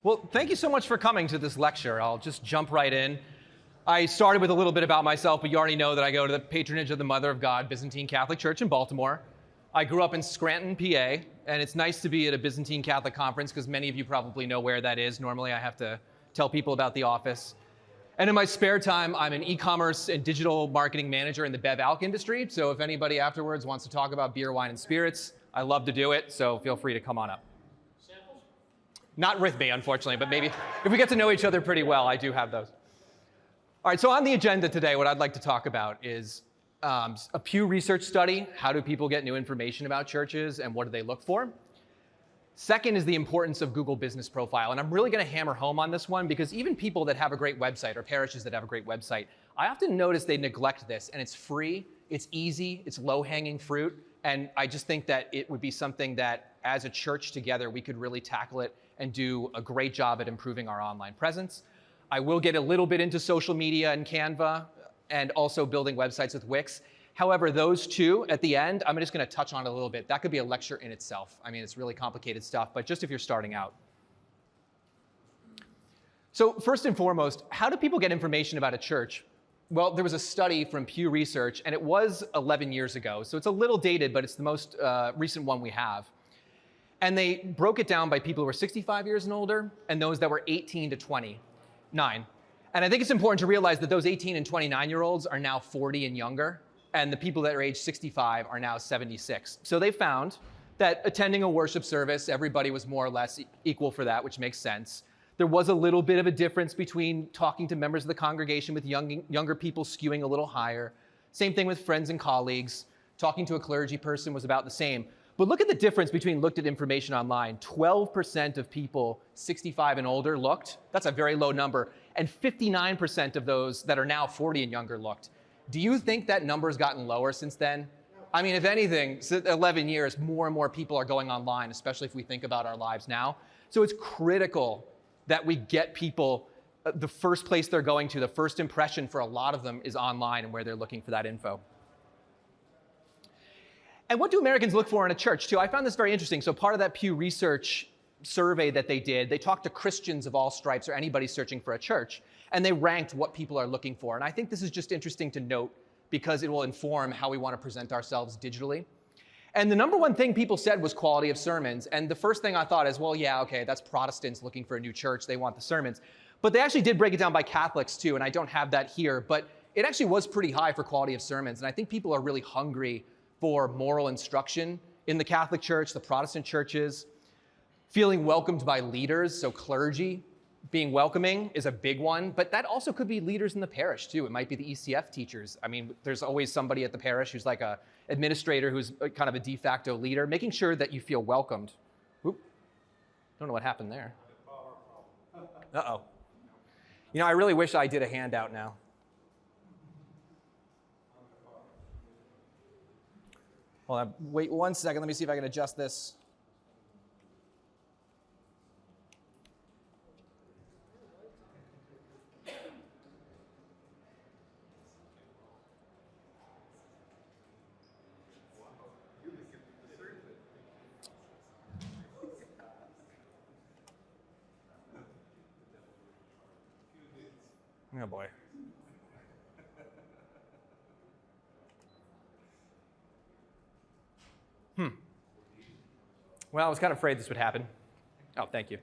Well, thank you so much for coming to this lecture. I'll just jump right in. I started with a little bit about myself, but you already know that I go to the patronage of the Mother of God, Byzantine Catholic Church in Baltimore. I grew up in Scranton, PA, and it's nice to be at a Byzantine Catholic conference because many of you probably know where that is. Normally I have to tell people about the office. And in my spare time, I'm an e-commerce and digital marketing manager in the Bev Alc industry. So if anybody afterwards wants to talk about beer, wine, and spirits, I love to do it, so feel free to come on up. Samples? Not with me, unfortunately, but maybe if we get to know each other pretty well, I do have those. All right, so on the agenda today, what I'd like to talk about is a Pew Research study. How do people get new information about churches and what do they look for? Second is the importance of Google Business Profile. And I'm really going to hammer home on this one because even people that have a great website or parishes that have a great website, I often notice they neglect this. And it's free, it's easy, it's low-hanging fruit. And I just think that it would be something that as a church together, we could really tackle it and do a great job at improving our online presence. I will get a little bit into social media and Canva and also building websites with Wix. However, those two at the end, I'm just going to touch on it a little bit. That could be a lecture in itself. I mean, it's really complicated stuff, but just if you're starting out. So first and foremost, how do people get information about a church? Well, there was a study from Pew Research, and it was 11 years ago. So it's a little dated, but it's the most recent one we have. And they broke it down by people who were 65 years and older and those that were 18 to 29. And I think it's important to realize that those 18 and 29-year-olds are now 40 and younger. And the people that are age 65 are now 76. So they found that attending a worship service, everybody was more or less equal for that, which makes sense. There was a little bit of a difference between talking to members of the congregation with younger people skewing a little higher. Same thing with friends and colleagues. Talking to a clergy person was about the same. But look at the difference between looked at information online. 12% of people 65 and older looked. That's a very low number. And 59% of those that are now 40 and younger looked. Do you think that number's gotten lower since then? I mean, if anything, 11 years, more and more people are going online, especially if we think about our lives now. So it's critical that we get people, the first place they're going to, the first impression for a lot of them is online and where they're looking for that info. And what do Americans look for in a church, too? I found this very interesting. So part of that Pew Research survey that they did, they talked to Christians of all stripes or anybody searching for a church, and they ranked what people are looking for. And I think this is just interesting to note because it will inform how we want to present ourselves digitally. And the number one thing people said was quality of sermons. And the first thing I thought is, well, yeah, okay, that's Protestants looking for a new church. They want the sermons. But they actually did break it down by Catholics, too, and I don't have that here. But it actually was pretty high for quality of sermons. And I think people are really hungry for moral instruction in the Catholic Church, the Protestant churches. Feeling welcomed by leaders, so clergy being welcoming is a big one, but that also could be leaders in the parish too. It might be the ECF teachers. I mean, there's always somebody at the parish who's like a administrator who's kind of a de facto leader, making sure that you feel welcomed. Oop, don't know what happened there. Uh-oh. You know, I really wish I did a handout now. Hold on, wait 1 second. Let me see if I can adjust this. Oh boy. Well, I was kind of afraid this would happen. Oh, thank you.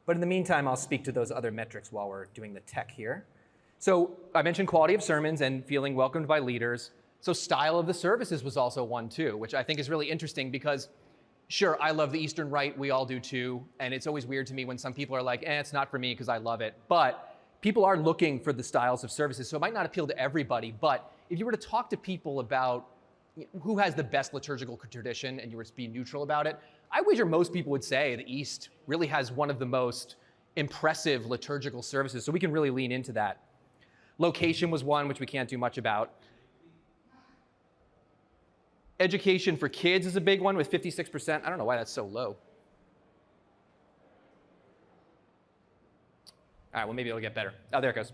But in the meantime, I'll speak to those other metrics while we're doing the tech here. So I mentioned quality of sermons and feeling welcomed by leaders. So style of the services was also one too, which I think is really interesting because sure, I love the Eastern Rite, we all do too, and it's always weird to me when some people are like, it's not for me because I love it. But people are looking for the styles of services, so it might not appeal to everybody, but if you were to talk to people about who has the best liturgical tradition and you were to be neutral about it, I wager most people would say the East really has one of the most impressive liturgical services, so we can really lean into that. Location was one which we can't do much about. Education for kids is a big one with 56%. I don't know why that's so low. All right, well, maybe it'll get better. Oh, there it goes.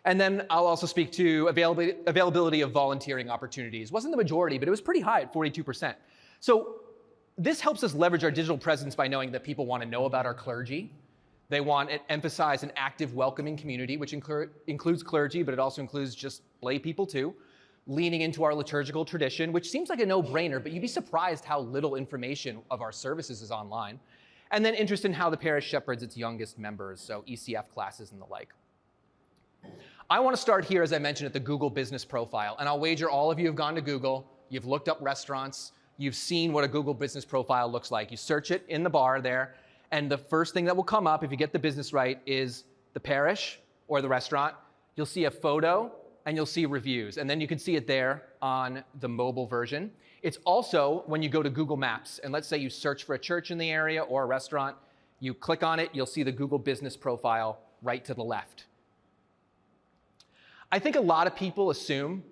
And then I'll also speak to availability of volunteering opportunities. Wasn't the majority, but it was pretty high at 42%. So this helps us leverage our digital presence by knowing that people want to know about our clergy. They want to emphasize an active, welcoming community, which includes clergy, but it also includes just lay people too. Leaning into our liturgical tradition, which seems like a no-brainer, but you'd be surprised how little information of our services is online. And then interest in how the parish shepherds its youngest members, so ECF classes and the like. I want to start here, as I mentioned, at the Google business profile. And I'll wager all of you have gone to Google, you've looked up restaurants, you've seen what a Google business profile looks like. You search it in the bar there, and the first thing that will come up, if you get the business right, is the parish or the restaurant. You'll see a photo, and you'll see reviews. And then you can see it there on the mobile version. It's also when you go to Google Maps, and let's say you search for a church in the area or a restaurant, you click on it, you'll see the Google business profile right to the left. I think a lot of people assume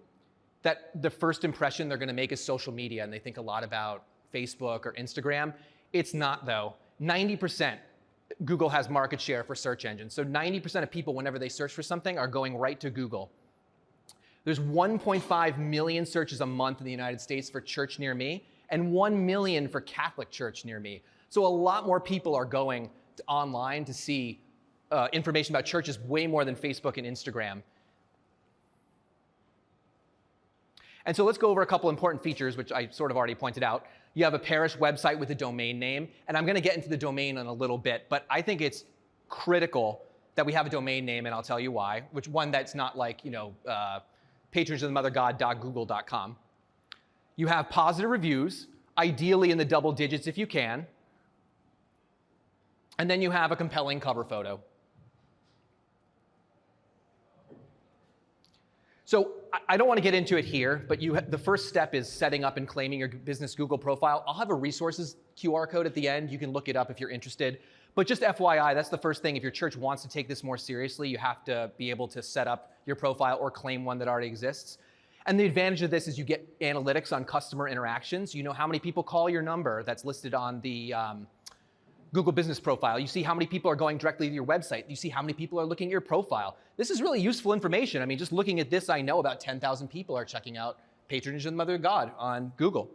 that the first impression they're going to make is social media, and they think a lot about Facebook or Instagram. It's not, though. 90% Google has market share for search engines. So 90% of people, whenever they search for something, are going right to Google. There's 1.5 million searches a month in the United States for church near me, and 1 million for Catholic church near me. So a lot more people are going online to see information about churches way more than Facebook and Instagram. And so let's go over a couple important features, which I sort of already pointed out. You have a parish website with a domain name, and I'm going to get into the domain in a little bit, but I think it's critical that we have a domain name, and I'll tell you why, which one that's not like, patronageofthemothergod.google.com. You have positive reviews, ideally in the double digits if you can, and then you have a compelling cover photo. So I don't want to get into it here, but the first step is setting up and claiming your business Google profile. I'll have a resources QR code at the end. You can look it up if you're interested. But just FYI, that's the first thing. If your church wants to take this more seriously, you have to be able to set up your profile or claim one that already exists. And the advantage of this is you get analytics on customer interactions. You know how many people call your number that's listed on the Google business profile. You see how many people are going directly to your website. You see how many people are looking at your profile. This is really useful information. I mean, just looking at this, I know about 10,000 people are checking out Patronage of the Mother of God on Google.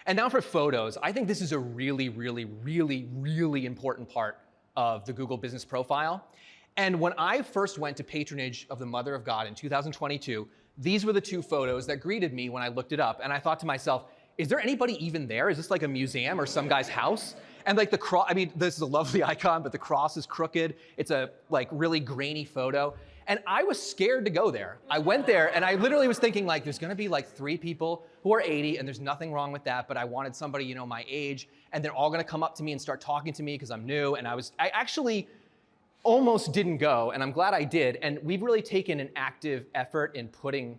And now for photos. I think this is a really, really, really, really important part of the Google business profile. And when I first went to Patronage of the Mother of God in 2022, these were the two photos that greeted me when I looked it up. And I thought to myself, is there anybody even there? Is this like a museum or some guy's house? And like the cross, I mean, this is a lovely icon, but the cross is crooked. It's a like really grainy photo. And I was scared to go there. I went there and I literally was thinking like, there's gonna be like 3 people who are 80 and there's nothing wrong with that, but I wanted somebody, my age, and they're all gonna come up to me and start talking to me because I'm new. And I actually almost didn't go, and I'm glad I did. And we've really taken an active effort in putting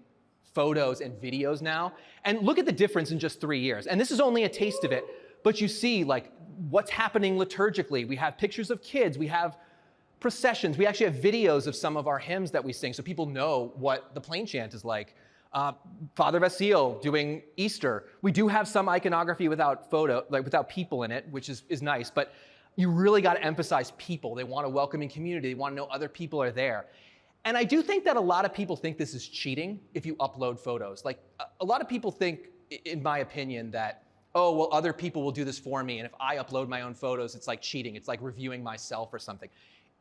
photos and videos now. And look at the difference in just 3 years. And this is only a taste of it, but you see like what's happening liturgically. We have pictures of kids, we have processions, we actually have videos of some of our hymns that we sing so people know what the plain chant is like. Father Vasile doing Easter. We do have some iconography without without people in it, which is nice, but you really got to emphasize people. They want a welcoming community. They want to know other people are there. And I do think that a lot of people think this is cheating if you upload photos. Like a lot of people think, in my opinion, that, oh, well, other people will do this for me. And if I upload my own photos, it's like cheating. It's like reviewing myself or something.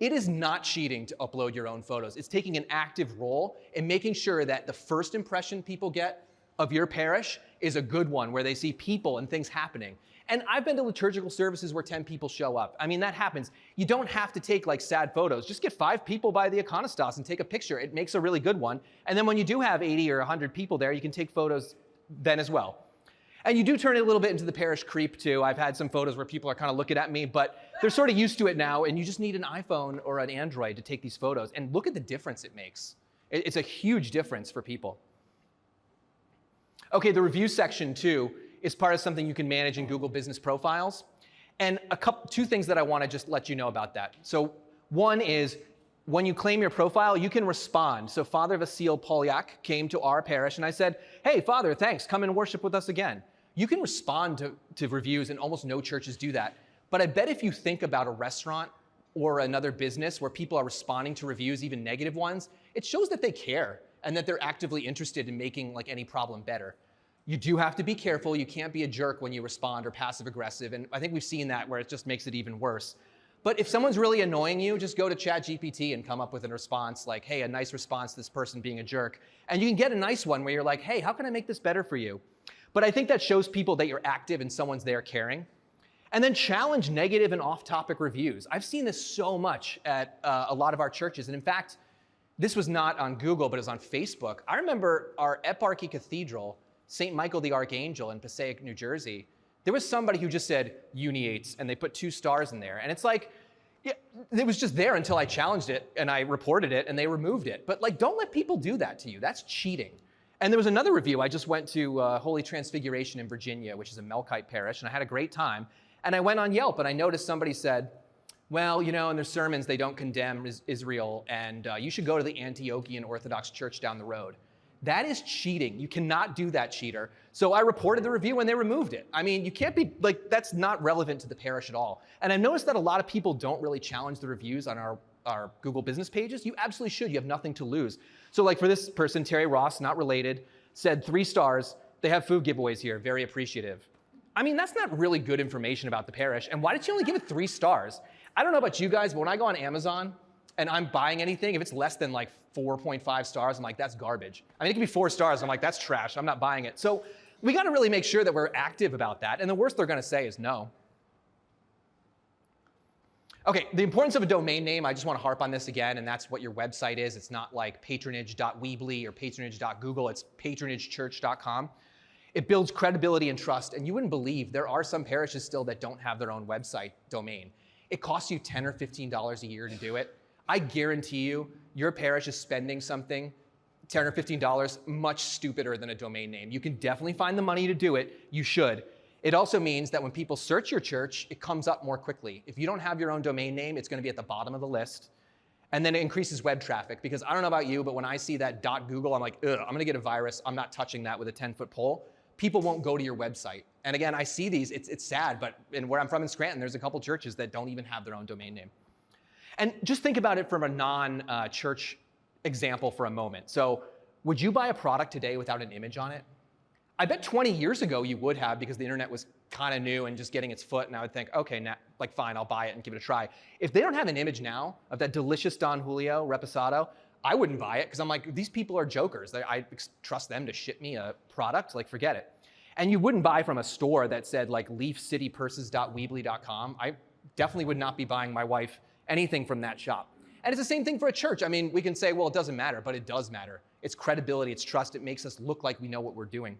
It is not cheating to upload your own photos. It's taking an active role in making sure that the first impression people get of your parish is a good one, where they see people and things happening. And I've been to liturgical services where 10 people show up. I mean, that happens. You don't have to take like sad photos. Just get 5 people by the iconostas and take a picture. It makes a really good one. And then when you do have 80 or 100 people there, you can take photos then as well. And you do turn it a little bit into the parish creep too. I've had some photos where people are kind of looking at me, but they're sort of used to it now, and you just need an iPhone or an Android to take these photos. And look at the difference it makes. It's a huge difference for people. Okay, the review section too is part of something you can manage in Google Business Profiles. And 2 things that I want to just let you know about that. So one is, when you claim your profile, you can respond. So Father Vasile Polyak came to our parish, and I said, hey, Father, thanks, come and worship with us again. You can respond to reviews, and almost no churches do that. But I bet if you think about a restaurant or another business where people are responding to reviews, even negative ones, it shows that they care and that they're actively interested in making like any problem better. You do have to be careful. You can't be a jerk when you respond or passive aggressive. And I think we've seen that where it just makes it even worse. But if someone's really annoying you, just go to ChatGPT and come up with a response like, hey, a nice response to this person being a jerk. And you can get a nice one where you're like, hey, how can I make this better for you? But I think that shows people that you're active and someone's there caring. And then challenge negative and off-topic reviews. I've seen this so much at a lot of our churches. And in fact, this was not on Google, but it was on Facebook. I remember our Eparchy Cathedral, St. Michael the Archangel in Passaic, New Jersey. There was somebody who just said uniates, and they put 2 stars in there. And it's like, yeah, it was just there until I challenged it, and I reported it, and they removed it. But like, don't let people do that to you. That's cheating. And there was another review. I just went to Holy Transfiguration in Virginia, which is a Melkite parish, and I had a great time. And I went on Yelp, and I noticed somebody said, well, you know, in their sermons, they don't condemn Israel, and you should go to the Antiochian Orthodox Church down the road. That is cheating. You cannot do that, cheater. So I reported the review and they removed it. I mean, you can't be, like, that's not relevant to the parish at all. And I've noticed that a lot of people don't really challenge the reviews on our Google business pages. You absolutely should. You have nothing to lose. So like for this person, Terry Ross, not related, said 3 stars. They have food giveaways here. Very appreciative. I mean, that's not really good information about the parish. And why did you only give it 3 stars? I don't know about you guys, but when I go on Amazon and I'm buying anything, if it's less than like 4.5 stars, I'm like, that's garbage. I mean, it could be 4 stars. I'm like, that's trash. I'm not buying it. So we got to really make sure that we're active about that. And the worst they're going to say is no. Okay, the importance of a domain name, I just want to harp on this again, and that's what your website is. It's not like patronage.weebly or patronage.google. It's patronagechurch.com. It builds credibility and trust, and you wouldn't believe there are some parishes still that don't have their own website domain. It costs you $10 or $15 a year to do it. I guarantee you, your parish is spending something, $10 or $15, much stupider than a domain name. You can definitely find the money to do it. You should. It also means that when people search your church, it comes up more quickly. If you don't have your own domain name, it's going to be at the bottom of the list. And then it increases web traffic, because I don't know about you, but when I see that .google, I'm like, ugh, I'm going to get a virus. I'm not touching that with a 10-foot pole. People won't go to your website. And again, I see these, it's sad, but where I'm from in Scranton, there's a couple churches that don't even have their own domain name. And just think about it from a non-church example for a moment. So would you buy a product today without an image on it? I bet 20 years ago you would have, because the internet was kind of new and just getting its foot, and I would think, okay, now, like fine, I'll buy it and give it a try. If they don't have an image now of that delicious Don Julio Reposado, I wouldn't buy it, because I'm like, these people are jokers. I trust them to ship me a product, like forget it. And you wouldn't buy from a store that said like leafcitypurses.weebly.com. I definitely would not be buying my wife anything from that shop. And it's the same thing for a church. I mean, we can say, well, it doesn't matter, but it does matter. It's credibility, it's trust, it makes us look like we know what we're doing.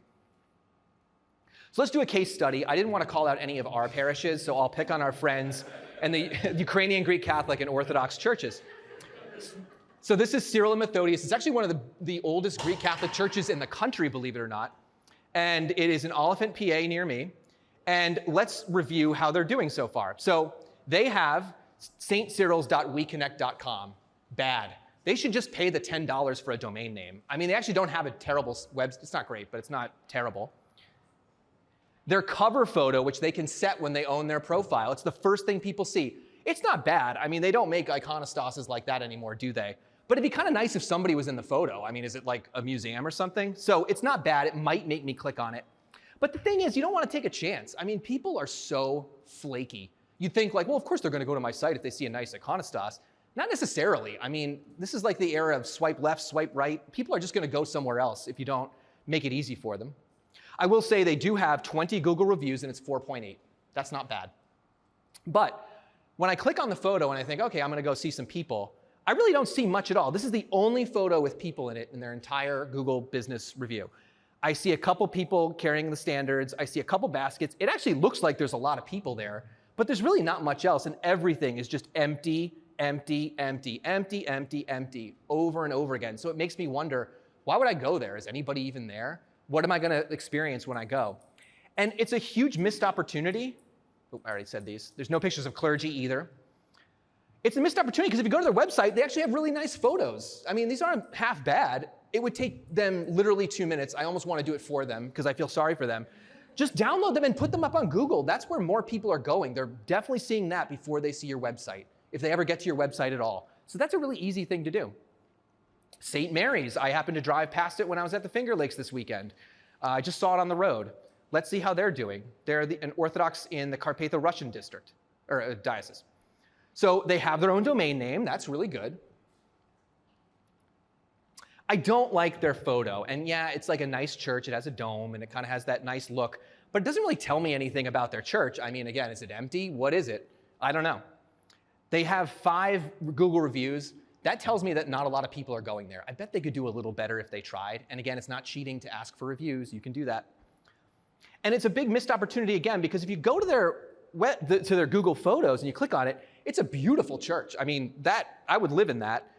So let's do a case study. I didn't want to call out any of our parishes, so I'll pick on our friends and the Ukrainian Greek Catholic and Orthodox churches. So this is Cyril and Methodius. It's actually one of the oldest Greek Catholic churches in the country, believe it or not. And it is in Oliphant, PA, near me. And let's review how they're doing so far. So they have stcyrils.weconnect.com. Bad. They should just pay the $10 for a domain name. I mean, they actually don't have a terrible website. It's not great, but it's not terrible. Their cover photo, which they can set when they own their profile, it's the first thing people see. It's not bad. I mean, they don't make iconostases like that anymore, do they? But it'd be kind of nice if somebody was in the photo. I mean, is it like a museum or something? So it's not bad. It might make me click on it. But the thing is, you don't want to take a chance. I mean, people are so flaky. You'd think like, well, of course they're going to go to my site if they see a nice iconostas. Not necessarily. I mean, this is like the era of swipe left, swipe right. People are just going to go somewhere else if you don't make it easy for them. I will say they do have 20 Google reviews and it's 4.8. That's not bad. But when I click on the photo and I think, okay, I'm going to go see some people, I really don't see much at all. This is the only photo with people in it in their entire Google business review. I see a couple people carrying the standards. I see a couple baskets. It actually looks like there's a lot of people there, but there's really not much else, and everything is just empty, empty, empty, empty, empty, empty, over and over again. So it makes me wonder, why would I go there? Is anybody even there? What am I going to experience when I go? And it's a huge missed opportunity. Oh, I already said these. There's no pictures of clergy either. It's a missed opportunity because if you go to their website, they actually have really nice photos. I mean, these aren't half bad. It would take them literally 2 minutes. I almost want to do it for them because I feel sorry for them. Just download them and put them up on Google. That's where more people are going. They're definitely seeing that before they see your website. if they ever get to your website at all. So that's a really easy thing to do. St. Mary's, I happened to drive past it when I was at the Finger Lakes this weekend. I just saw it on the road. Let's see how they're doing. They're an Orthodox in the Carpatho-Russian district, or diocese. So they have their own domain name. That's really good. I don't like their photo. And yeah, it's like a nice church. It has a dome, and it kind of has that nice look. But it doesn't really tell me anything about their church. I mean, again, is it empty? What is it? I don't know. They have 5 Google reviews. That tells me that not a lot of people are going there. I bet they could do a little better if they tried. And again, it's not cheating to ask for reviews. You can do that. And it's a big missed opportunity again, because if you go to their Google Photos and you click on it, it's a beautiful church. I mean, I would live in that.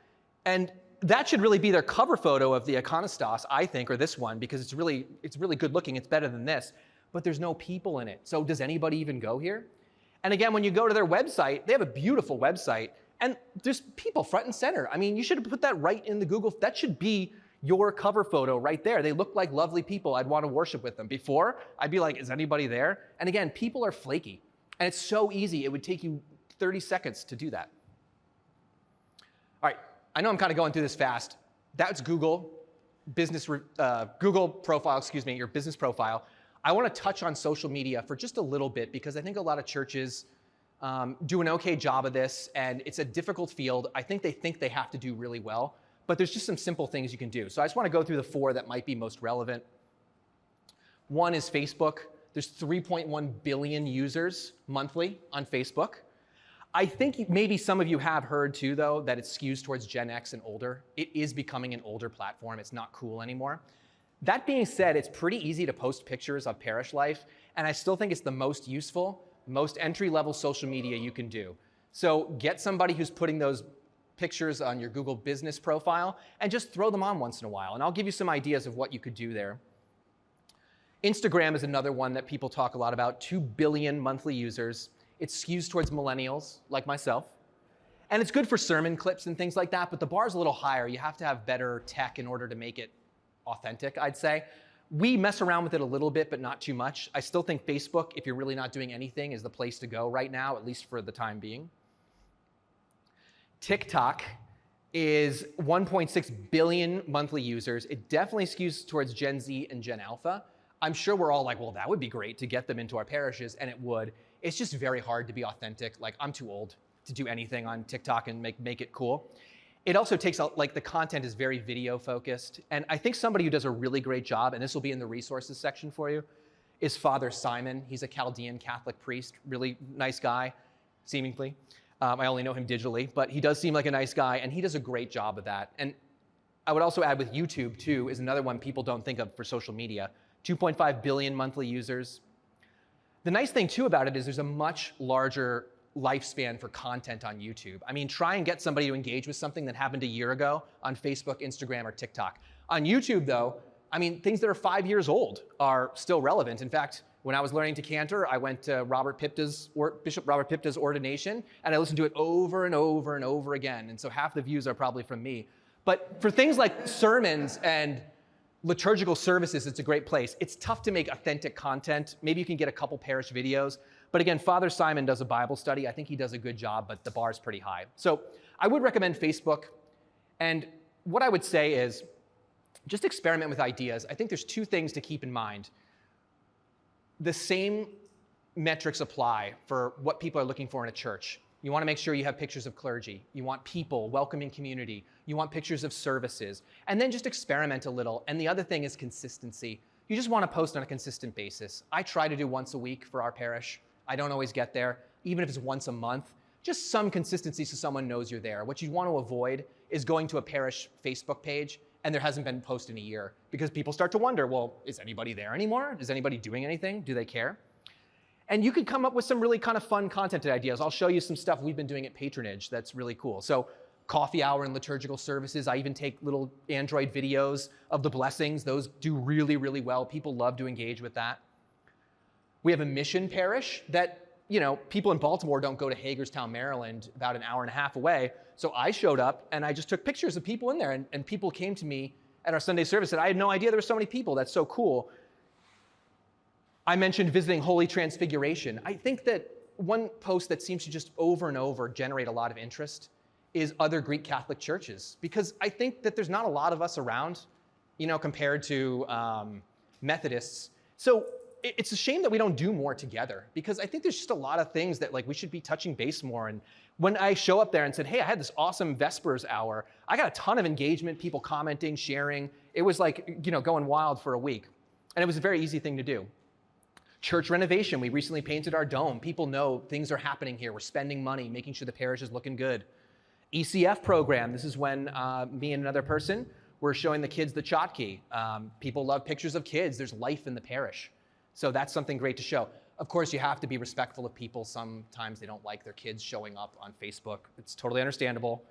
And that should really be their cover photo of the iconostas, I think, or this one, because it's really good looking. It's better than this. But there's no people in it. So does anybody even go here? And again, when you go to their website, they have a beautiful website. And there's people front and center. I mean, you should have put that right in the Google. That should be your cover photo right there. They look like lovely people. I'd want to worship with them. Before, I'd be like, is anybody there? And again, people are flaky. And it's so easy. It would take you 30 seconds to do that. All right, I know I'm kind of going through this fast. That's Google profile, your business profile. I want to touch on social media for just a little bit, because I think a lot of churches do an okay job of this, and it's a difficult field. I think they have to do really well, but there's just some simple things you can do. So I just want to go through the 4 that might be most relevant. One is Facebook. There's 3.1 billion users monthly on Facebook. I think maybe some of you have heard too, though, that it skews towards Gen X and older. It is becoming an older platform. It's not cool anymore. That being said, it's pretty easy to post pictures of parish life, and I still think it's the most useful, most entry-level social media you can do. So get somebody who's putting those pictures on your Google business profile and just throw them on once in a while. And I'll give you some ideas of what you could do there. Instagram is another one that people talk a lot about. 2 billion monthly users. It skews towards millennials like myself. And it's good for sermon clips and things like that, but the bar's a little higher. You have to have better tech in order to make it authentic, I'd say. We mess around with it a little bit, but not too much. I still think Facebook, if you're really not doing anything, is the place to go right now, at least for the time being. TikTok is 1.6 billion monthly users. It definitely skews towards Gen Z and Gen Alpha. I'm sure we're all like, well, that would be great to get them into our parishes, and it would. It's just very hard to be authentic. Like, I'm too old to do anything on TikTok and make it cool. It also takes, the content is very video focused. And I think somebody who does a really great job, and this will be in the resources section for you, is Father Simon. He's a Chaldean Catholic priest, really nice guy, seemingly. I only know him digitally, but he does seem like a nice guy, and he does a great job of that. And I would also add with YouTube, too, is another one people don't think of for social media. 2.5 billion monthly users. The nice thing, too, about it is there's a much larger lifespan for content on YouTube. I mean, try and get somebody to engage with something that happened a year ago on Facebook, Instagram, or TikTok. On YouTube, though, I mean, things that are 5 years old are still relevant. In fact, when I was learning to cantor, I went to Bishop Robert Pipta's ordination, and I listened to it over and over and over again. And so half the views are probably from me. But for things like sermons and liturgical services, it's a great place. It's tough to make authentic content. Maybe you can get a couple parish videos. But again, Father Simon does a Bible study. I think he does a good job, but the bar is pretty high. So I would recommend Facebook. And what I would say is just experiment with ideas. I think there's 2 things to keep in mind. The same metrics apply for what people are looking for in a church. You want to make sure you have pictures of clergy. You want people, welcoming community. You want pictures of services. And then just experiment a little. And the other thing is consistency. You just want to post on a consistent basis. I try to do once a week for our parish. I don't always get there, even if it's once a month. Just some consistency so someone knows you're there. What you want to avoid is going to a parish Facebook page and there hasn't been a post in a year, because people start to wonder, well, is anybody there anymore? Is anybody doing anything? Do they care? And you could come up with some really kind of fun content ideas. I'll show you some stuff we've been doing at Patronage that's really cool. So coffee hour and liturgical services. I even take little Android videos of the blessings. Those do really, really well. People love to engage with that. We have a mission parish that, people in Baltimore don't go to Hagerstown, Maryland, about an hour and a half away. So I showed up and I just took pictures of people in there, and people came to me at our Sunday service and I had no idea there were so many people. That's so cool. I mentioned visiting Holy Transfiguration. I think that one post that seems to just over and over generate a lot of interest is other Greek Catholic churches, because I think that there's not a lot of us around, compared to Methodists. So it's a shame that we don't do more together, because I think there's just a lot of things that we should be touching base more. And when I show up there and said, hey, I had this awesome Vespers hour, I got a ton of engagement, people commenting, sharing. It was going wild for a week. And it was a very easy thing to do. Church renovation, we recently painted our dome. People know things are happening here. We're spending money, making sure the parish is looking good. ECF program, this is when me and another person were showing the kids the Chotki. People love pictures of kids. There's life in the parish. So that's something great to show. Of course, you have to be respectful of people. Sometimes they don't like their kids showing up on Facebook. It's totally understandable.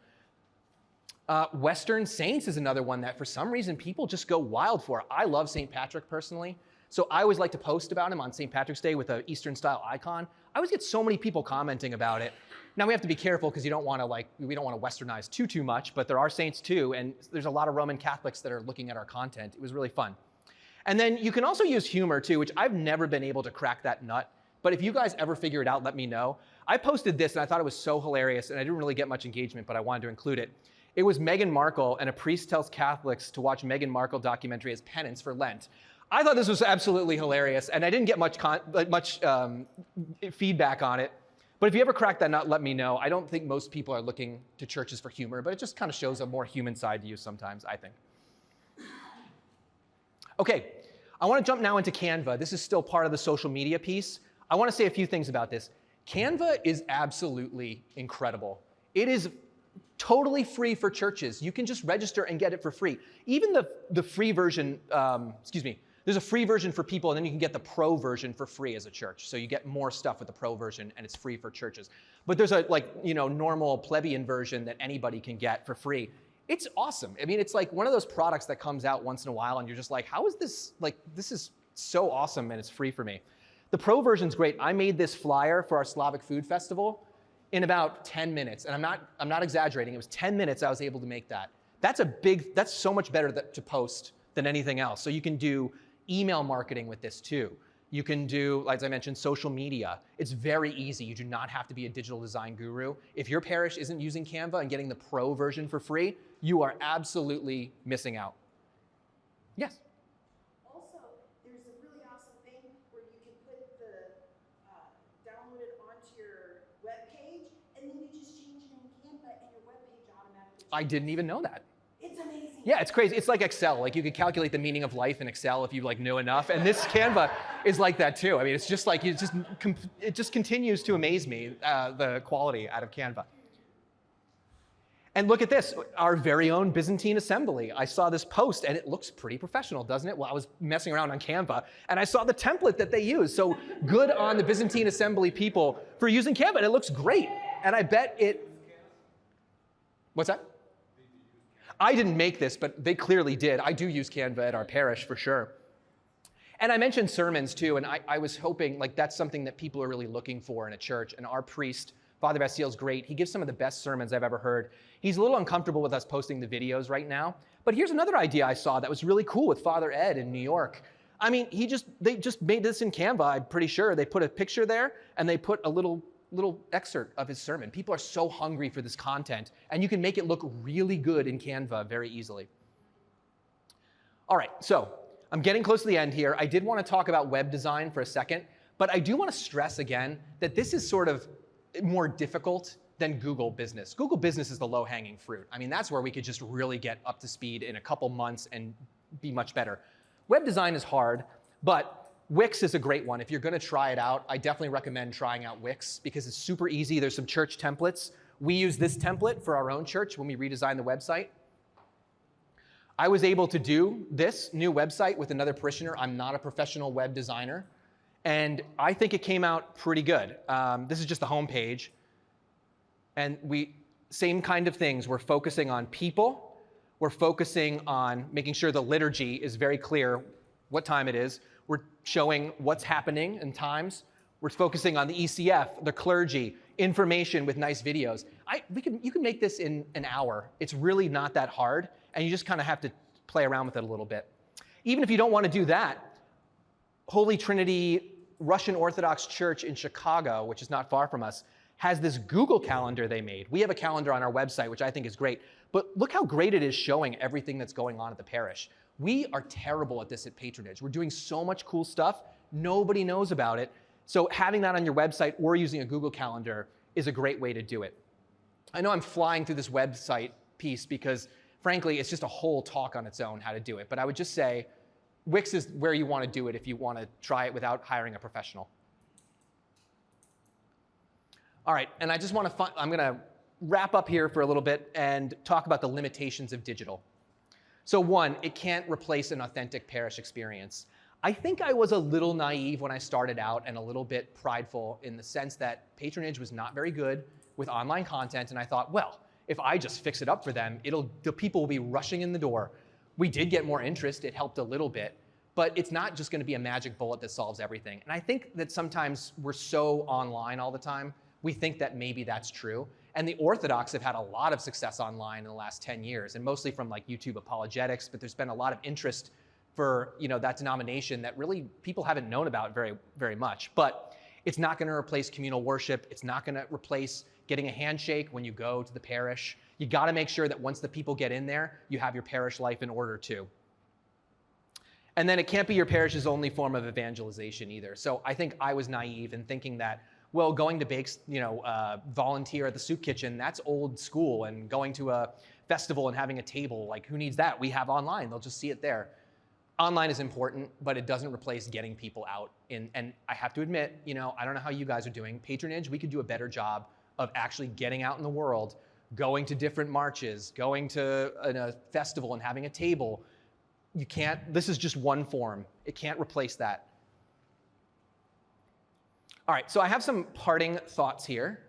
Western Saints is another one that for some reason people just go wild for. I love St. Patrick personally. So I always like to post about him on St. Patrick's Day with an Eastern style icon. I always get so many people commenting about it. Now we have to be careful because we don't want to westernize too much, but there are saints too, and there's a lot of Roman Catholics that are looking at our content. It was really fun. And then you can also use humor too, which I've never been able to crack that nut. But if you guys ever figure it out, let me know. I posted this and I thought it was so hilarious, and I didn't really get much engagement, but I wanted to include it. It was Meghan Markle, and a priest tells Catholics to watch Meghan Markle documentary as penance for Lent. I thought this was absolutely hilarious, and I didn't get much feedback on it. But if you ever crack that nut, let me know. I don't think most people are looking to churches for humor, but it just kind of shows a more human side to you sometimes, I think. Okay, I want to jump now into Canva. This is still part of the social media piece. I want to say a few things about this. Canva is absolutely incredible. It is totally free for churches. You can just register and get it for free. Even the free version, there's a free version for people, and then you can get the pro version for free as a church. So you get more stuff with the pro version, and it's free for churches. But there's a normal plebeian version that anybody can get for free. It's awesome. I mean, it's like one of those products that comes out once in a while, and you're just like, how is this, this is so awesome, and it's free for me. The pro version's great. I made this flyer for our Slavic Food Festival in about 10 minutes, and I'm not exaggerating. It was 10 minutes I was able to make that. That's so much better to post than anything else. So you can do email marketing with this too. You can do, as I mentioned, social media. It's very easy. You do not have to be a digital design guru. If your parish isn't using Canva and getting the pro version for free, you are absolutely missing out. Yes? Also, there's a really awesome thing where you can put download it onto your web page, and then you just change it in Canva, and your web page automatically changes. I didn't even know that. It's amazing. Yeah, it's crazy. It's like Excel. You could calculate the meaning of life in Excel if you knew enough. And this Canva is like that too. I mean, it's just it just continues to amaze me, the quality out of Canva. And look at this, our very own Byzantine assembly. I saw this post and it looks pretty professional, doesn't it? Well, I was messing around on Canva and I saw the template that they use. So good on the Byzantine assembly people for using Canva, and it looks great. And I bet it, what's that? I didn't make this, but they clearly did. I do use Canva at our parish for sure. And I mentioned sermons too, and I was hoping that's something that people are really looking for in a church. And our priest, Father Bastile's great. He gives some of the best sermons I've ever heard. He's a little uncomfortable with us posting the videos right now. But here's another idea I saw that was really cool with Father Ed in New York. I mean, they just made this in Canva, I'm pretty sure. They put a picture there and they put a little excerpt of his sermon. People are so hungry for this content, and you can make it look really good in Canva very easily. All right, so I'm getting close to the end here. I did want to talk about web design for a second, but I do want to stress again that this is sort of more difficult than Google Business. Google Business is the low-hanging fruit. I mean, that's where we could just really get up to speed in a couple months and be much better. Web design is hard, but Wix is a great one. If you're going to try it out, I definitely recommend trying out Wix because it's super easy. There's some church templates. We use this template for our own church when we redesigned the website. I was able to do this new website with another parishioner. I'm not a professional web designer, and I think it came out pretty good. This is just the home page, and same kind of things. We're focusing on people. We're focusing on making sure the liturgy is very clear what time it is. We're showing what's happening in times. We're focusing on the ECF, the clergy, information with nice videos. You can make this in an hour. It's really not that hard, and you just kind of have to play around with it a little bit. Even if you don't want to do that, Holy Trinity Russian Orthodox Church in Chicago, which is not far from us, has this Google calendar they made. We have a calendar on our website, which I think is great. But look how great it is showing everything that's going on at the parish. We are terrible at this at Patronage. We're doing so much cool stuff. Nobody knows about it. So having that on your website or using a Google calendar is a great way to do it. I know I'm flying through this website piece because, frankly, it's just a whole talk on its own how to do it. But I would just say Wix is where you want to do it if you want to try it without hiring a professional. All right, and I just want to, I'm going to wrap up here for a little bit and talk about the limitations of digital. So one, it can't replace an authentic parish experience. I think I was a little naive when I started out and a little bit prideful in the sense that Patronage was not very good with online content, and I thought, well, if I just fix it up for them, the people will be rushing in the door. We did get more interest, it helped a little bit, but it's not just going to be a magic bullet that solves everything. And I think that sometimes we're so online all the time, we think that maybe that's true. And the Orthodox have had a lot of success online in the last 10 years, and mostly from like YouTube apologetics, but there's been a lot of interest for that denomination that really people haven't known about very, very much. But it's not going to replace communal worship. It's not going to replace getting a handshake when you go to the parish. You got to make sure that once the people get in there, you have your parish life in order too. And then it can't be your parish's only form of evangelization either. So I think I was naive in thinking that, well, going to bake, volunteer at the soup kitchen, that's old school. And going to a festival and having a table, like who needs that? We have online, they'll just see it there. Online is important, but it doesn't replace getting people out. And I have to admit, I don't know how you guys are doing. Patronage, we could do a better job of actually getting out in the world, going to different marches, going to a festival and having a table. You can't, this is just one form. It can't replace that. All right, so I have some parting thoughts here.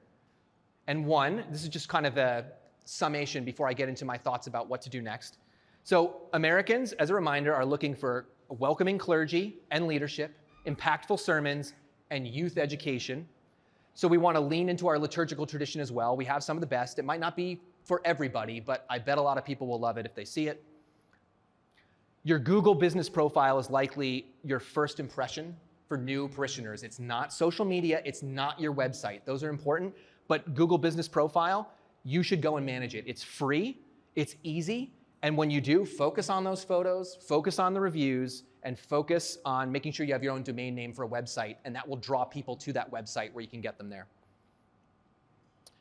And one, this is just kind of a summation before I get into my thoughts about what to do next. So Americans, as a reminder, are looking for welcoming clergy and leadership, impactful sermons, and youth education. So we want to lean into our liturgical tradition as well. We have some of the best. It might not be for everybody, but I bet a lot of people will love it if they see it. Your Google business profile is likely your first impression for new parishioners. It's not social media, it's not your website. Those are important, but Google business profile, you should go and manage it. It's free, it's easy, and when you do, focus on those photos, focus on the reviews, and focus on making sure you have your own domain name for a website, and that will draw people to that website where you can get them there.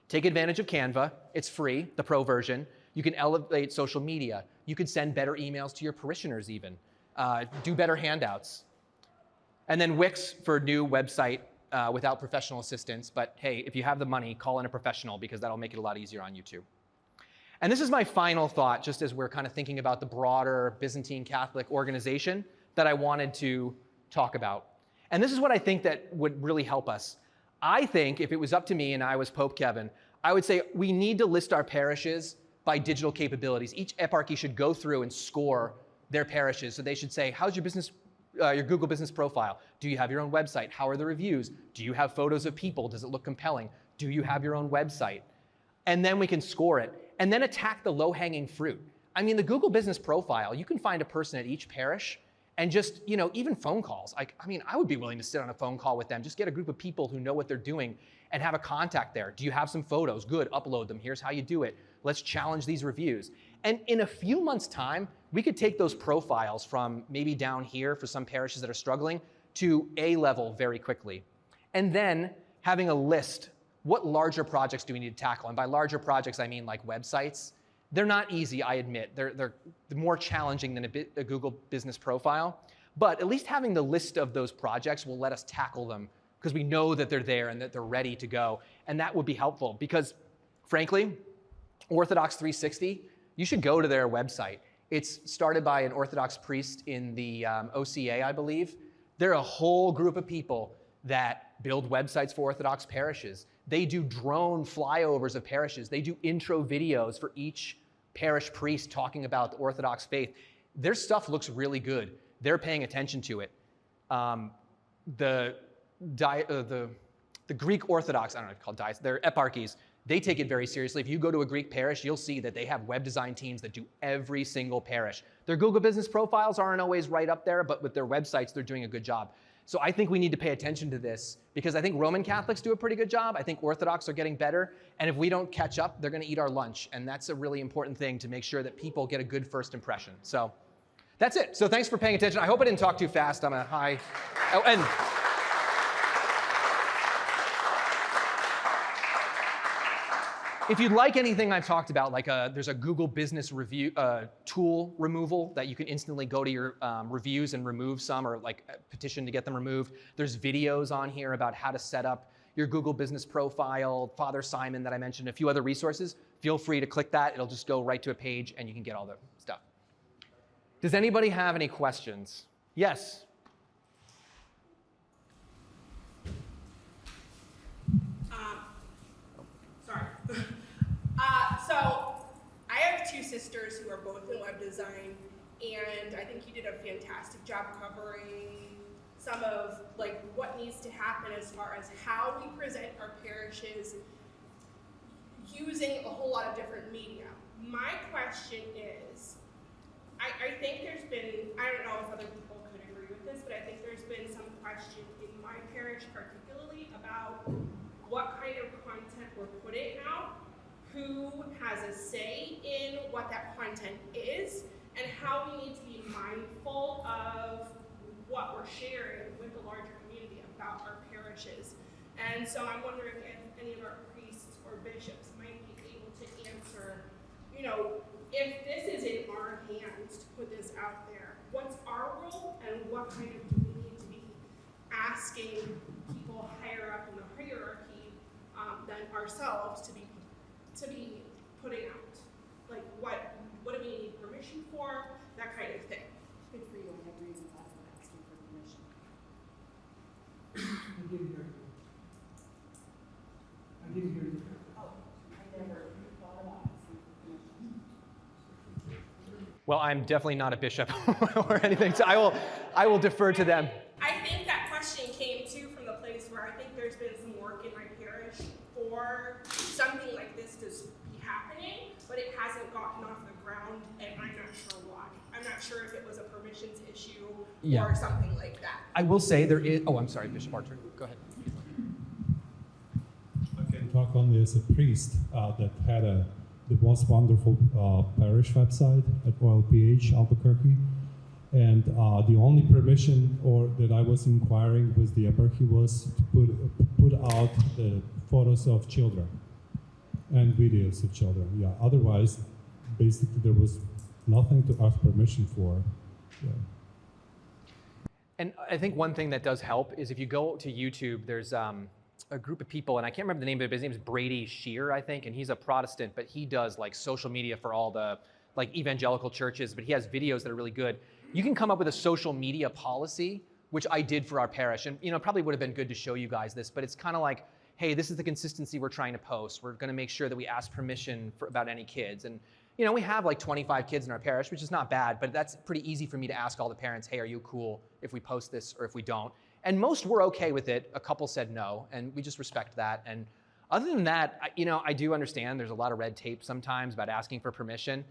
Take advantage of Canva. It's free, the pro version. You can elevate social media. You could send better emails to your parishioners even. Do better handouts. And then Wix for new website without professional assistance. But hey, if you have the money, call in a professional because that'll make it a lot easier on you too. And this is my final thought, just as we're kind of thinking about the broader Byzantine Catholic organization that I wanted to talk about. And this is what I think that would really help us. I think if it was up to me and I was Pope Kevin, I would say we need to list our parishes by digital capabilities. Each eparchy should go through and score their parishes. So they should say, how's your Google business profile? Do you have your own website? How are the reviews? Do you have photos of people? Does it look compelling? Do you have your own website? And then we can score it. And then attack the low-hanging fruit. I mean, the Google business profile, you can find a person at each parish and just, even phone calls. I would be willing to sit on a phone call with them. Just get a group of people who know what they're doing and have a contact there. Do you have some photos? Good, upload them. Here's how you do it. Let's challenge these reviews. And in a few months' time, we could take those profiles from maybe down here for some parishes that are struggling to A level very quickly. And then having a list, what larger projects do we need to tackle? And by larger projects, I mean like websites. They're not easy, I admit. They're more challenging than a Google business profile. But at least having the list of those projects will let us tackle them because we know that they're there and that they're ready to go. And that would be helpful because, frankly, Orthodox 360, you should go to their website. It's started by an Orthodox priest in the OCA, I believe. They're a whole group of people that build websites for Orthodox parishes. They do drone flyovers of parishes. They do intro videos for each parish priest talking about the Orthodox faith. Their stuff looks really good. They're paying attention to it. The Greek Orthodox, I don't know if it's called diocese, they're eparchies. They take it very seriously. If you go to a Greek parish, you'll see that they have web design teams that do every single parish. Their Google business profiles aren't always right up there, but with their websites, they're doing a good job. So I think we need to pay attention to this because I think Roman Catholics do a pretty good job. I think Orthodox are getting better. And if we don't catch up, they're going to eat our lunch. And that's a really important thing to make sure that people get a good first impression. So that's it. So thanks for paying attention. I hope I didn't talk too fast. I'm a high. Oh, and if you'd like anything I've talked about, like there's a Google Business Review tool removal that you can instantly go to your reviews and remove some, or like petition to get them removed. There's videos on here about how to set up your Google Business profile, Father Simon that I mentioned, a few other resources. Feel free to click that. It'll just go right to a page and you can get all the stuff. Does anybody have any questions? Yes. So I have two sisters who are both in web design, and I think you did a fantastic job covering some of like what needs to happen as far as how we present our parishes using a whole lot of different media. My question is, I think there's been, I don't know if other people could agree with this, but I think there's been some question in my parish particularly about what kind of content we're putting out, who has a say in what that content is, and how we need to be mindful of what we're sharing with the larger community about our parishes. And so I'm wondering if any of our priests or bishops might be able to answer, you know, if this is in our hands to put this out there, what's our role and what kind of do we need to be asking people higher up in the hierarchy than ourselves to be putting out? Like what do we need permission for? That kind of thing. Good for you, I agree with that, asking for permission. I didn't hear you. Oh, I never thought about asking for permission. Well, I'm definitely not a bishop or anything, so I will defer to them. I think that question came too from the place where I think there's been some work in my parish for something like this to be happening, but it hasn't gotten off the ground, and I'm not sure why. I'm not sure if it was a permissions issue or something like that. I will say there is, oh, I'm sorry, Bishop Archer, go ahead. I can talk only as a priest that had the most wonderful parish website at OLPH Albuquerque. And the only permission that I was inquiring with the eparchy was to put out the photos of children and videos of children. Yeah. Otherwise, basically, there was nothing to ask permission for. Yeah. And I think one thing that does help is if you go to YouTube, there's a group of people, and I can't remember the name of it, but his name is Brady Shear, I think, and he's a Protestant, but he does like social media for all the like evangelical churches, but he has videos that are really good. You can come up with a social media policy, which I did for our parish. And it probably would have been good to show you guys this, but it's kind of like, hey, this is the consistency we're trying to post. We're going to make sure that we ask permission about any kids. And we have like 25 kids in our parish, which is not bad, but that's pretty easy for me to ask all the parents, hey, are you cool if we post this or if we don't? And most were okay with it. A couple said no, and we just respect that. And other than that, I do understand there's a lot of red tape sometimes about asking for permission.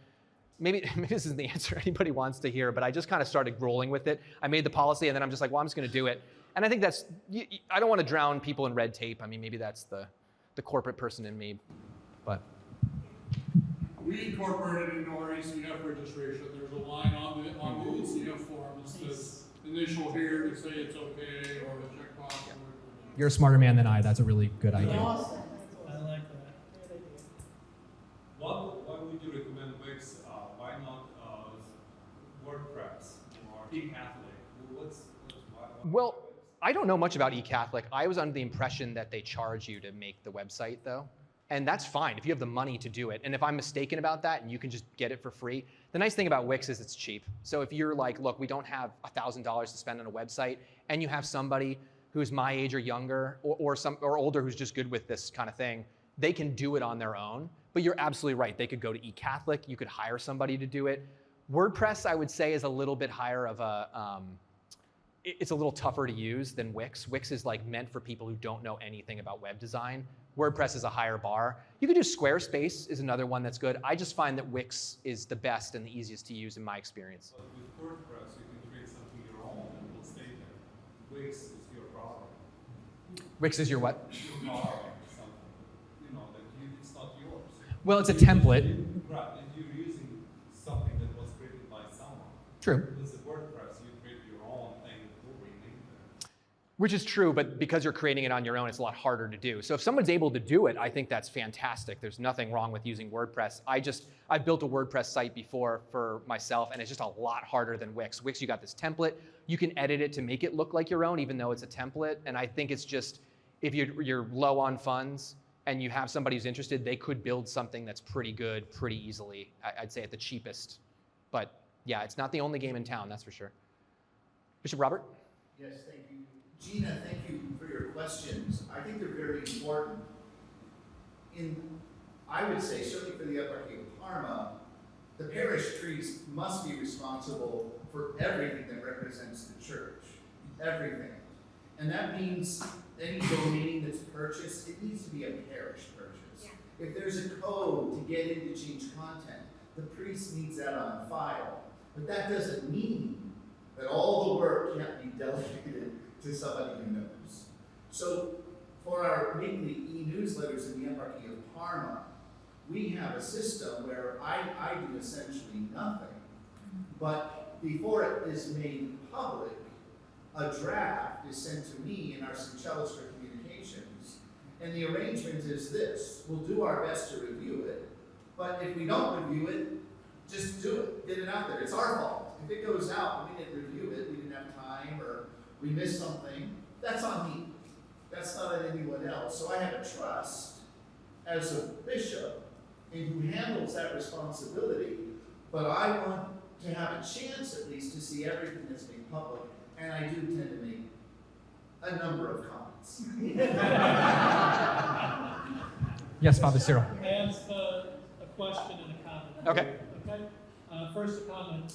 Maybe this isn't the answer anybody wants to hear, but I just kind of started rolling with it. I made the policy, and then I'm just like, well, I'm just going to do it. And I think I don't want to drown people in red tape. I mean, maybe that's the corporate person in me, but. We incorporated into our ACF registration. There's a line on the ACF form that says initial here to say it's okay, or a checkbox. You're a smarter man than I. That's a really good idea. Awesome. I like that. Good idea. Why would you recommend Wix? Why not WordPress or eCatholic? Why Well, I don't know much about eCatholic. I was under the impression that they charge you to make the website, though. And that's fine if you have the money to do it. And if I'm mistaken about that and you can just get it for free, the nice thing about Wix is it's cheap. So if you're like, look, we don't have $1,000 to spend on a website, and you have somebody who's my age or younger or older who's just good with this kind of thing, they can do it on their own. But you're absolutely right. They could go to eCatholic. You could hire somebody to do it. WordPress, I would say, is a little bit higher of a, it's a little tougher to use than Wix. Wix is like meant for people who don't know anything about web design. WordPress is a higher bar. You could do Squarespace is another one that's good. I just find that Wix is the best and the easiest to use in my experience. But with WordPress, you can create something your own and it will stay there. Wix is your problem. Wix is your what? Your problem or something. You know, that it's not yours. Well, it's a template. Right, if you're using something that was created by someone. True. This is WordPress, you create your own thing that will remain there. Which is true, but because you're creating it on your own, it's a lot harder to do. So if someone's able to do it, I think that's fantastic. There's nothing wrong with using WordPress. I've built a WordPress site before for myself, and it's just a lot harder than Wix. Wix, you got this template. You can edit it to make it look like your own, even though it's a template. And I think it's just, if you're low on funds and you have somebody who's interested, they could build something that's pretty good pretty easily, I'd say at the cheapest. But yeah, it's not the only game in town, that's for sure. Bishop Robert? Yes, thank you. Gina, thank you for your questions. I think they're very important. I would say, certainly for the Eparchy of Parma, the parish priest must be responsible for everything that represents the church. Everything. And that means any domain that's purchased, it needs to be a parish purchase. Yeah. If there's a code to get in to change content, the priest needs that on file. But that doesn't mean that all the work can't be delegated to somebody who knows. So for our weekly e-newsletters in the Eparchy of Parma, we have a system where I do essentially nothing. But before it is made public, a draft is sent to me in our Syncellos for Communications. And the arrangement is this: we'll do our best to review it, but if we don't review it, just do it, get it out there. It's our fault. If it goes out and we didn't review it, we didn't have time, or we missed something, that's on me. That's not on anyone else. So I have a trust as a bishop in who handles that responsibility, but I want to have a chance at least to see everything that's made public, and I do tend to make a number of comments. Yes, Father Cyril. I ask a question and a comment. Okay. Okay. First, a comment,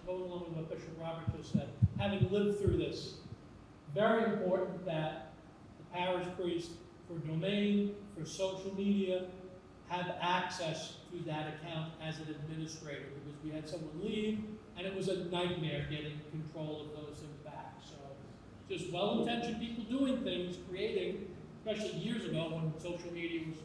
going along with what Bishop Robert just said. Having lived through this, very important that the parish priest, for domain, for social media, have access to that account as an administrator, because we had someone leave, and it was a nightmare getting control of those things back. So, just well-intentioned people doing things, creating, especially years ago when social media was,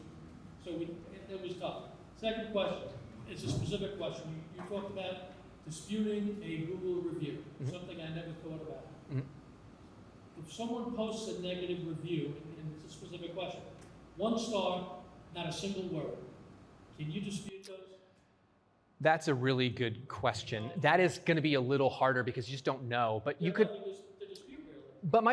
it was tough. Second question, it's a specific question. You talked about disputing a Google review, something I never thought about. If someone posts a negative review, and it's a specific question, 1 star, not a single word, can you dispute those? That's a really good question. That is going to be a little harder because you just don't know, but you could. To dispute, really. But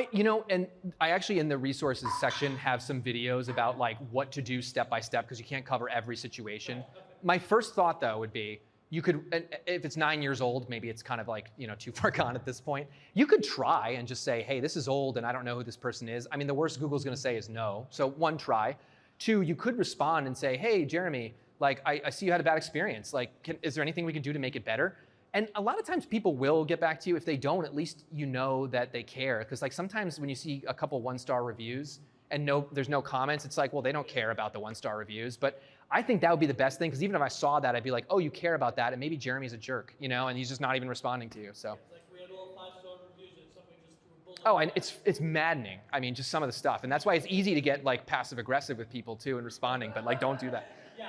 and I actually in the resources section have some videos about like what to do step by step because you can't cover every situation. Okay. My first thought though would be you could, if it's 9 years old, maybe it's kind of like, too far gone at this point. You could try and just say, hey, this is old and I don't know who this person is. I mean, the worst Google's going to say is no. So 1, try. 2, you could respond and say, hey, Jeremy, like, I see you had a bad experience. Like, is there anything we can do to make it better? And a lot of times people will get back to you. If they don't, at least you know that they care. Because like sometimes when you see a couple 1-star reviews and there's no comments, it's like, well, they don't care about the 1-star reviews. But I think that would be the best thing, because even if I saw that, I'd be like, oh, you care about that, and maybe Jeremy's a jerk, and he's just not even responding to you. So. It's like we had all 5-star reviews and somebody just threw a bullet. Oh, and it's maddening. I mean, just some of the stuff, and that's why it's easy to get like passive aggressive with people too and responding. But like, don't do that. Yeah,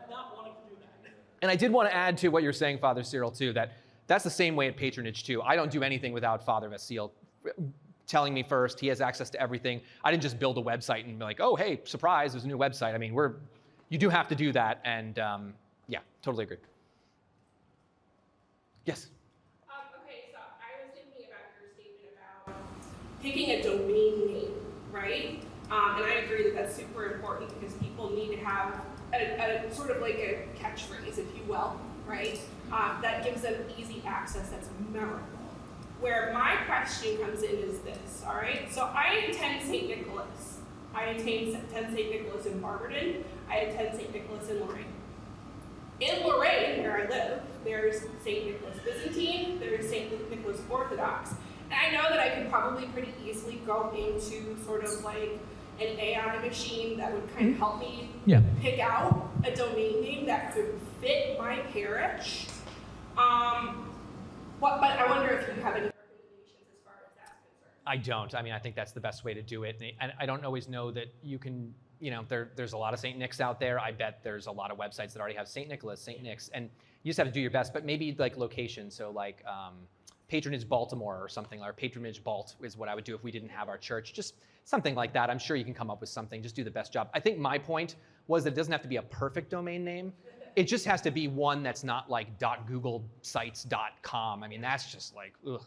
not wanting to do that. And I did want to add to what you're saying, Father Cyril, too, that's the same way at patronage too. I don't do anything without Father Vasile telling me first. He has access to everything. I didn't just build a website and be like, oh, hey, surprise, there's a new website. I mean, you do have to do that, and yeah, totally agree. Yes? Okay, so I was thinking about your statement about picking a domain name, right? And I agree that that's super important because people need to have a sort of like a catchphrase, if you will, right? That gives them easy access that's memorable. Where my question comes in is this, all right? So I attend St. Nicholas. I attend St. Nicholas in Barberton. I attend St. Nicholas in Lorraine. In Lorraine, where I live, there's St. Nicholas Byzantine, there's St. Nicholas Orthodox. And I know that I could probably pretty easily go into sort of like an AI machine that would kind of help me pick out a domain name that could fit my parish. But I wonder if you have any recommendations as far as that's concerned. I don't. I mean, I think that's the best way to do it. And I don't always know that you can, there's a lot of St. Nick's out there. I bet there's a lot of websites that already have St. Nicholas, St. Nick's, and you just have to do your best, but maybe like location. So like Patronage Baltimore or something, or Patronage Balt is what I would do if we didn't have our church. Just something like that. I'm sure you can come up with something. Just do the best job. I think my point was that it doesn't have to be a perfect domain name. It just has to be one that's not like .googlesites.com. I mean, that's just like, ugh.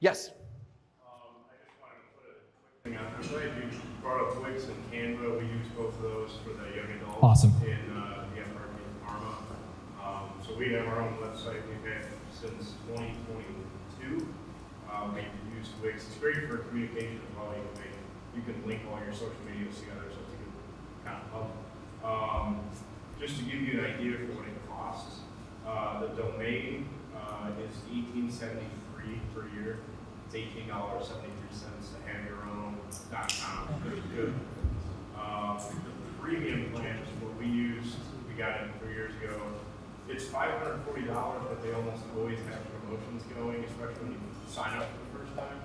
Yes? I just wanted to put a quick thing out. I'm glad you brought up Wix and Canva. We use both of those for the young adults Awesome. in the FRP Parma. So we have our own website we've had since 2022. We use Wix. It's great for communication as well. You can link all your social medias together, so it's a good kind of hub. Just to give you an idea for what it costs, the domain is $18.73 per year. It's $18.73 to have your own .com. Pretty good. The premium plan is what we use. We got it 3 years ago. It's $540, but they almost always have promotions going, especially when you sign up for the first time.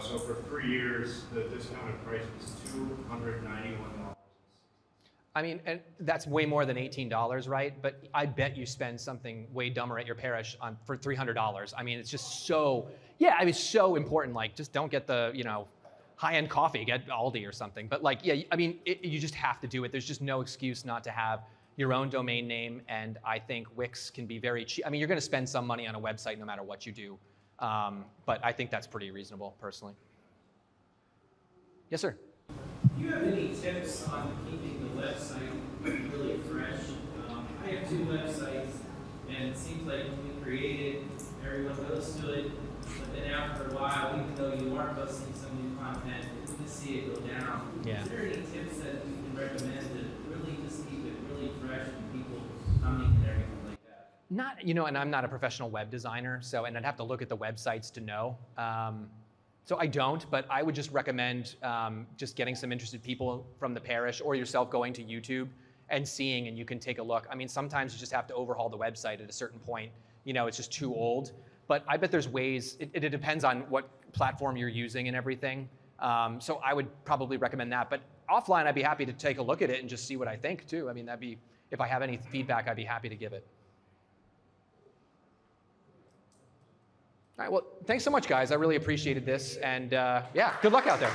So for 3 years, the discounted price is $291. I mean, and that's way more than $18, right? But I bet you spend something way dumber at your parish for $300. I mean, it's just so, yeah, I mean, so important. Like, just don't get the, high-end coffee, get Aldi or something. But like, yeah, I mean, you just have to do it. There's just no excuse not to have your own domain name. And I think Wix can be very cheap. I mean, you're going to spend some money on a website no matter what you do. But I think that's pretty reasonable, personally. Yes, sir. Do you have any tips on keeping the website really fresh? I have 2 websites, and it seems like when we create it, everyone goes to it, but then after a while, even though you are posting some new content, you can see it go down. Yeah. Is there any tips that you can recommend to really just keep it really fresh and people coming and everything like that? Not, and I'm not a professional web designer, and I'd have to look at the websites to know. So I don't, but I would just recommend just getting some interested people from the parish or yourself going to YouTube and seeing, and you can take a look. I mean, sometimes you just have to overhaul the website at a certain point. It's just too old. But I bet there's ways, it depends on what platform you're using and everything. So I would probably recommend that. But offline, I'd be happy to take a look at it and just see what I think too. I mean, if I have any feedback, I'd be happy to give it. All right, well, thanks so much, guys. I really appreciated this. And yeah, good luck out there.